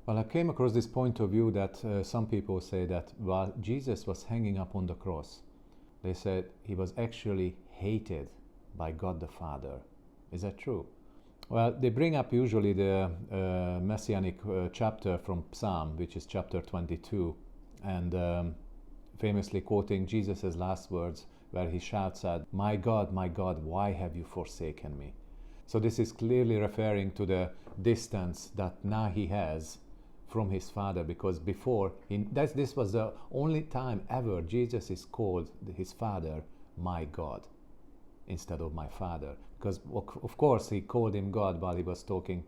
Well, I came across this point of view that some people say that while Jesus was hanging up on the cross, they said he was actually hated by God the Father. Is that true? Well, they bring up usually the messianic chapter from Psalm, which is chapter 22, and famously quoting Jesus' last words, where he shouts out, my God, why have you forsaken me?" So this is clearly referring to the distance that now he has from his Father, because before, this was the only time ever Jesus is called his Father, my God, instead of my Father. Because of course he called him God while he was talking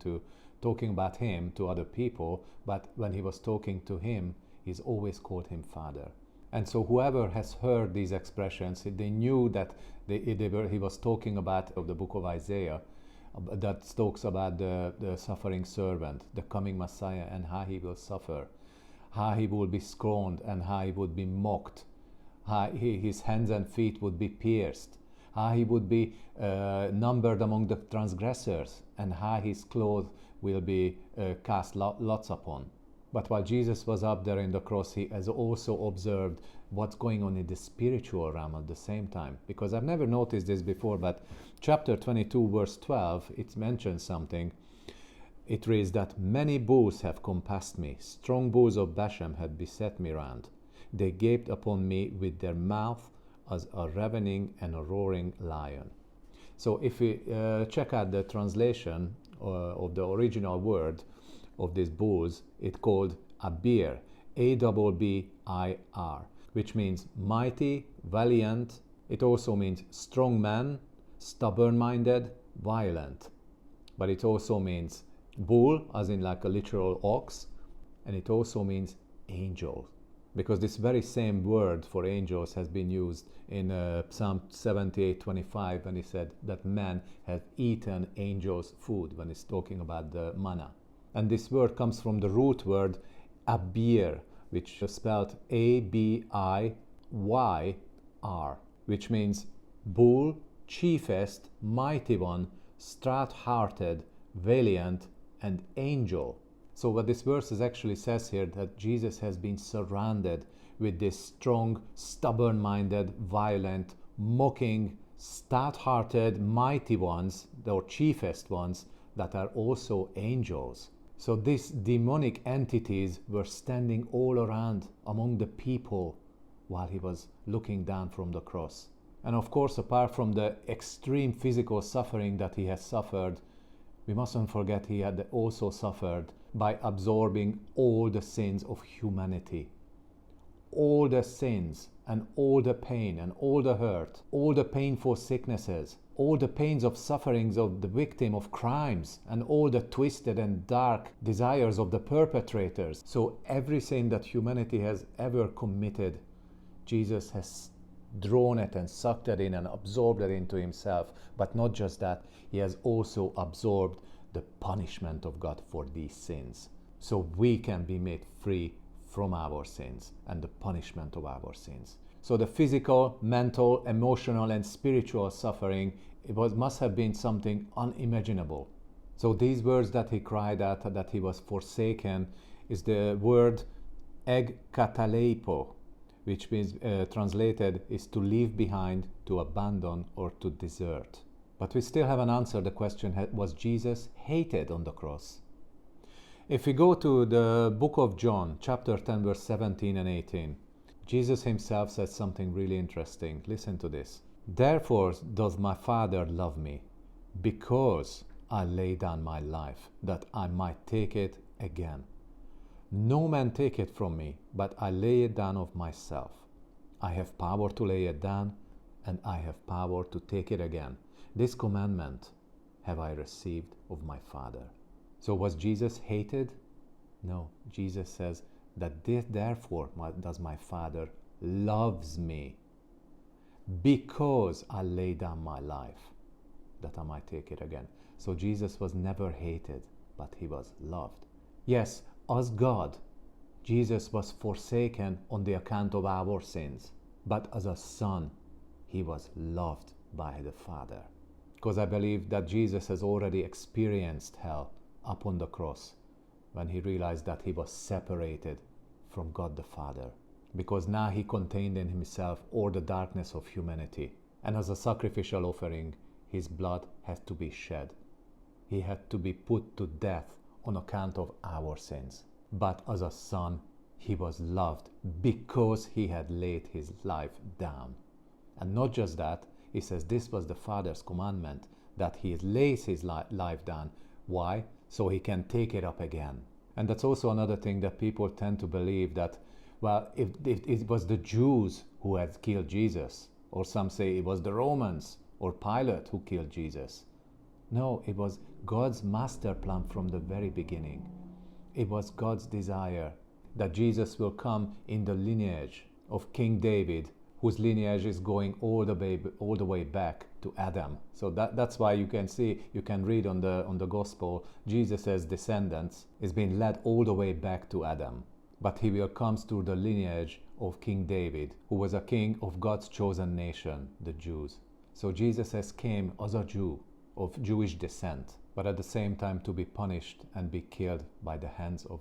about him to other people, but when he was talking to him, he's always called him Father. And so whoever has heard these expressions, they knew that he was talking about the book of Isaiah, that talks about the suffering servant, the coming Messiah, and how he will suffer, how he will be scorned, and how he would be mocked, how his hands and feet would be pierced, how he would be numbered among the transgressors, and how his clothes will be cast lots upon. But while Jesus was up there in the cross, he has also observed what's going on in the spiritual realm at the same time. Because I've never noticed this before, but chapter 22, verse 12, it mentions something. It reads that many bulls have compassed me, strong bulls of Bashan had beset me round. They gaped upon me with their mouth as a ravening and a roaring lion. So if we check out the translation of the original word of these bulls, it's called Abbir, A-B-B-I-R, which means mighty, valiant. It also means strong man, stubborn-minded, violent. But it also means bull, as in like a literal ox, and it also means angel, because this very same word for angels has been used in Psalm 78:25 when he said that man has eaten angels' food, when he's talking about the manna. And this word comes from the root word Abbir, which is spelled A-B-I-Y-R, which means bull, chiefest, mighty one, stout-hearted, valiant, and angel. So what this verse actually says here, that Jesus has been surrounded with this strong, stubborn-minded, violent, mocking, stout-hearted, mighty ones, or chiefest ones, that are also angels. So these demonic entities were standing all around among the people while he was looking down from the cross. And of course, apart from the extreme physical suffering that he has suffered, we mustn't forget he had also suffered by absorbing all the sins of humanity. All the sins and all the pain and all the hurt, all the painful sicknesses, all the pains of sufferings of the victim of crimes, and all the twisted and dark desires of the perpetrators. So every sin that humanity has ever committed, Jesus has drawn it and sucked it in and absorbed it into himself. But not just that, he has also absorbed the punishment of God for these sins, so we can be made free from our sins and the punishment of our sins. So the physical, mental, emotional, and spiritual suffering, must have been something unimaginable. So these words that he cried out, that he was forsaken, is the word egkataleipo, which means translated is to leave behind, to abandon, or to desert. But we still haven't answered the question, was Jesus hated on the cross? If we go to the book of John, chapter 10, verse 17 and 18, Jesus himself says something really interesting. Listen to this. Therefore does my Father love me, because I lay down my life, that I might take it again. No man take it from me, but I lay it down of myself. I have power to lay it down, and I have power to take it again. This commandment have I received of my Father. So was Jesus hated? No. Jesus says that therefore does my Father loves me, because I lay down my life, that I might take it again. So Jesus was never hated, but he was loved. Yes, as God, Jesus was forsaken on the account of our sins, but as a son, he was loved by the Father. Because I believe that Jesus has already experienced hell upon the cross when he realized that he was separated from God the Father, because now he contained in himself all the darkness of humanity. And as a sacrificial offering, his blood had to be shed. He had to be put to death on account of our sins. But as a son, he was loved because he had laid his life down. And not just that, he says this was the Father's commandment, that he lays his life down. Why? So he can take it up again. And that's also another thing that people tend to believe, that, well, if it was the Jews who had killed Jesus, or some say it was the Romans or Pilate who killed Jesus. No, it was God's master plan from the very beginning. It was God's desire that Jesus will come in the lineage of King David, whose lineage is going all the way back to Adam. So that's why you can read on the gospel, Jesus' descendants is being led all the way back to Adam. But he will come through the lineage of King David, who was a king of God's chosen nation, the Jews. So Jesus has came as a Jew of Jewish descent, but at the same time to be punished and be killed by the hands of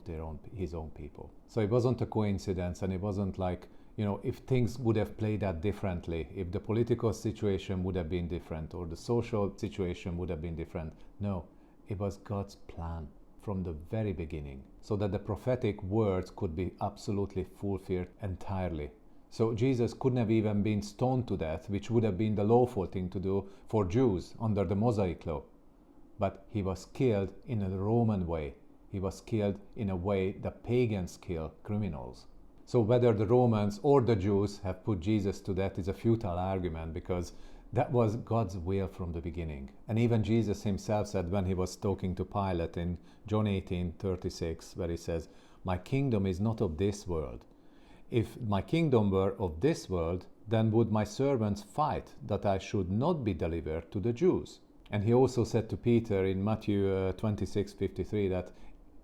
his own people. So it wasn't a coincidence, and it wasn't like, if things would have played out differently, if the political situation would have been different or the social situation would have been different. No, it was God's plan from the very beginning, so that the prophetic words could be absolutely fulfilled entirely. So Jesus couldn't have even been stoned to death, which would have been the lawful thing to do for Jews under the Mosaic law. But he was killed in a Roman way. He was killed in a way that pagans kill criminals. So whether the Romans or the Jews have put Jesus to death is a futile argument, because that was God's will from the beginning. And even Jesus himself said when he was talking to Pilate in John 18:36, where he says, "My kingdom is not of this world. If my kingdom were of this world, then would my servants fight that I should not be delivered to the Jews." And he also said to Peter in Matthew 26:53 that,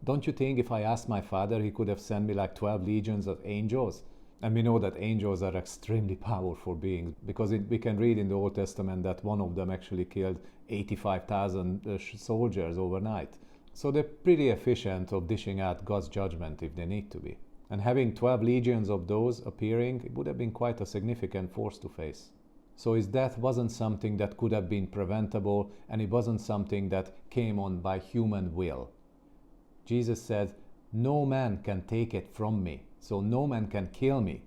"Don't you think if I asked my Father, he could have sent me like 12 legions of angels?" And we know that angels are extremely powerful beings, because we can read in the Old Testament that one of them actually killed 85,000 soldiers overnight. So they're pretty efficient of dishing out God's judgment if they need to be. And having 12 legions of those appearing, it would have been quite a significant force to face. So his death wasn't something that could have been preventable, and it wasn't something that came on by human will. Jesus said, "No man can take it from me, so no man can kill me.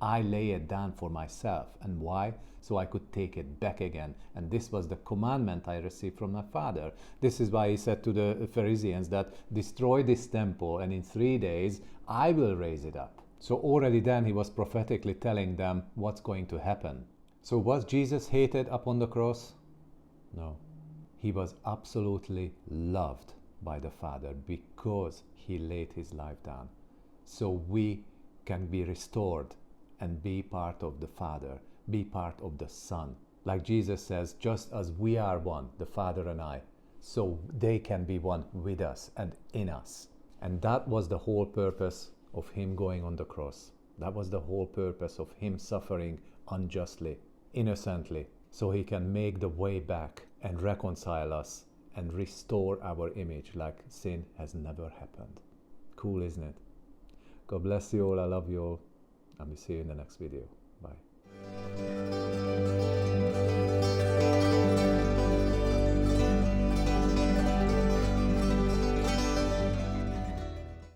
I lay it down for myself." And why? So I could take it back again. And this was the commandment I received from my Father. This is why he said to the Pharisees that, "Destroy this temple, and in 3 days I will raise it up." So already then he was prophetically telling them what's going to happen. So was Jesus hated upon the cross? No. He was absolutely loved by the Father because he laid his life down. So we can be restored and be part of the Father, be part of the Son. Like Jesus says, just as we are one, the Father and I, so they can be one with us and in us. And that was the whole purpose of him going on the cross. That was the whole purpose of him suffering unjustly, innocently, so he can make the way back and reconcile us and restore our image like sin has never happened. Cool, isn't it? God bless you all. I love you all. And we'll see you in the next video.